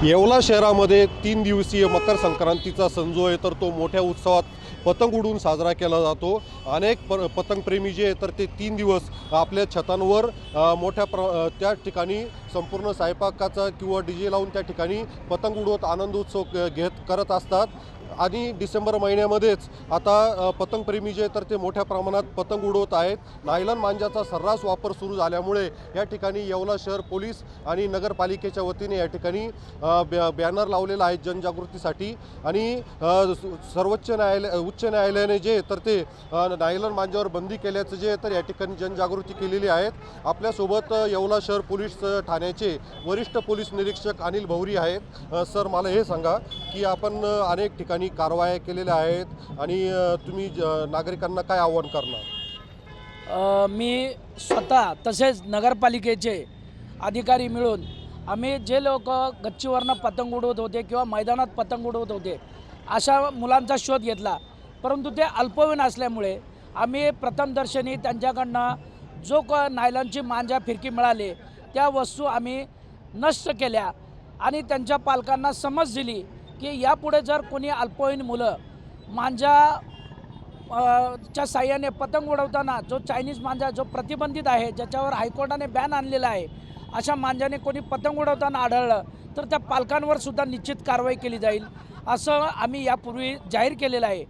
येवला शहरामध्ये 3 दिवसीय मकर संक्रांतीचा सण जो आहे तर तो मोठ्या उत्सवात पतंग उडवून साजरा केला जातो। अनेक पतंगप्रेमी जे तर ते 3 दिवस आपल्या छतांवर त्या ठिकाणी संपूर्ण स्वयंपाकाचा किंवा डीजे लावून त्या ठिकाणी पतंग उडवत आनंद उत्सव करत असतात। आणि डिसेंबर महिन्यामध्येच आता पतंगप्रेमी जे तर ते मोठ्या प्रमाणात पतंग उडवत आहेत। नायलॉन मांजाचा सर्रास वापर सुरू झाल्यामुळे या ठिकाणी येवला शहर पोलीस आणि नगरपालिकेच्या वतीने या ठिकाणी बॅनर लावलेला आहे जनजागृतीसाठी। आणि उच्च न्यायालयाने जे तर ते नायलॉन मांजावर बंदी केल्याचं जे तर या ठिकाणी जनजागृती केलेली आहे। आपल्यासोबत येवला शहर पोलीस ठाण्याचे वरिष्ठ पोलीस निरीक्षक अनिल भौरी आहेत। सर, मला हे सांगा की आपण अनेक ठिकाणी कारवाया केलेल्या आहेत आणि तुम्ही नागरिकांना काय आवाहन करणार? मी स्वतः तसेच नगरपालिकेचे अधिकारी मिळून आम्ही जे लोक गच्चीवरनं पतंग उडवत होते किंवा मैदानात पतंग उडवत होते अशा मुलांचा शोध घेतला, परंतु ते अल्पवयीन असल्यामुळे आम्ही प्रथमदर्शनी त्यांच्याकडनं जो नायलॉनची मांजा फिरकी मिळाली त्या वस्तू आम्ही नष्ट केल्या आणि त्यांच्या पालकांना समज दिली की यापुढे जर कोणी अल्पवयीन मुलं मांजा च्या साह्याने पतंग उडवताना जो चायनीज मांजा जो प्रतिबंधित आहे, ज्याच्यावर हायकोर्टाने बॅन आणलेला आहे, अशा मांजाने कोणी पतंग उडवताना आढळलं तर त्या पालकांवर सुद्धा निश्चित कारवाई केली जाईल असं आम्ही यापूर्वी जाहीर केलेलं आहे।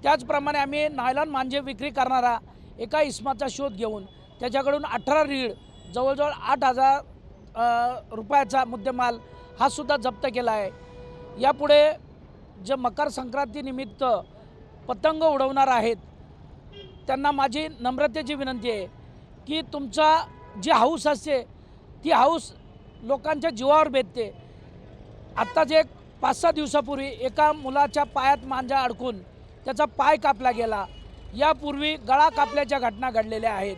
त्याचप्रमाणे आम्ही नायलॉन मांजे विक्री करणारा एका इसमाचा शोध घेऊन त्याच्याकडून 18 रीळ जवळजवळ 8,000 रुपयाचा मुद्देमाल हा सुद्धा जप्त केला आहे। यापुढे जे मकर संक्रांतीनिमित्त पतंग उडवणार आहेत त्यांना माझी नम्रतेची विनंती आहे की तुमचा जी हौस असते ती हौस लोकांच्या जीवावर बेतते। आत्ताच एक 5-6 दिवसापूर्वी एका मुलाच्या पायात मांजा अडकून त्याचा पाय कापला गेला। यापूर्वी गळा कापल्याच्या घटना घडलेल्या आहेत।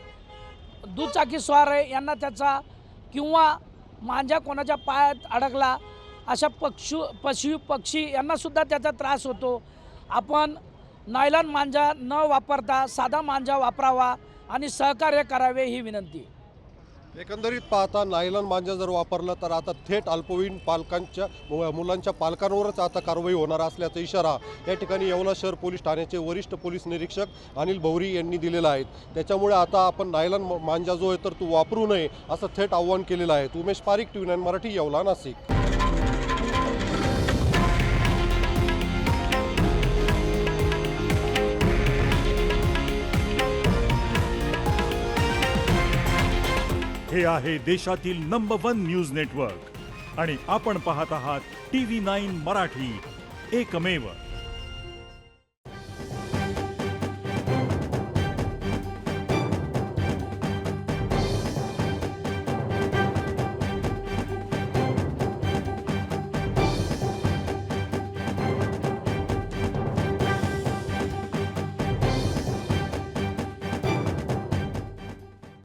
दुचाकी स्वार यांना त्याचा किंवा मांजा कोणाच्या पायात अडकला अशा पक्षी यांनासुद्धा त्याचा त्रास होतो। आपण नायलॉन मांजा न वापरता साधा मांजा वापरावा आणि सहकार्य करावे ही विनंती। एकंदरीत पाहता नायलॉन मांजा जर वापरला तर आता थेट अल्पवयीन मुलांच्या पालकांवरच आता कारवाई होणार असल्याचा इशारा या ठिकाणी येवला शहर पोलीस ठाण्याचे वरिष्ठ पोलीस निरीक्षक अनिल भौरी यांनी दिलेला आहे। त्याच्यामुळे आता आपण नायलॉन मांजा जो आहे तर तो वापरू नये असं थेट आव्हान केलेलं आहे। उमेश पारिक, TV9 मराठी, येवला, नाशिक। हे आहे देशातील नंबर 1 न्यूज नेटवर्क आणि आपण पाहत आहात TV9 मराठी, एकमेव।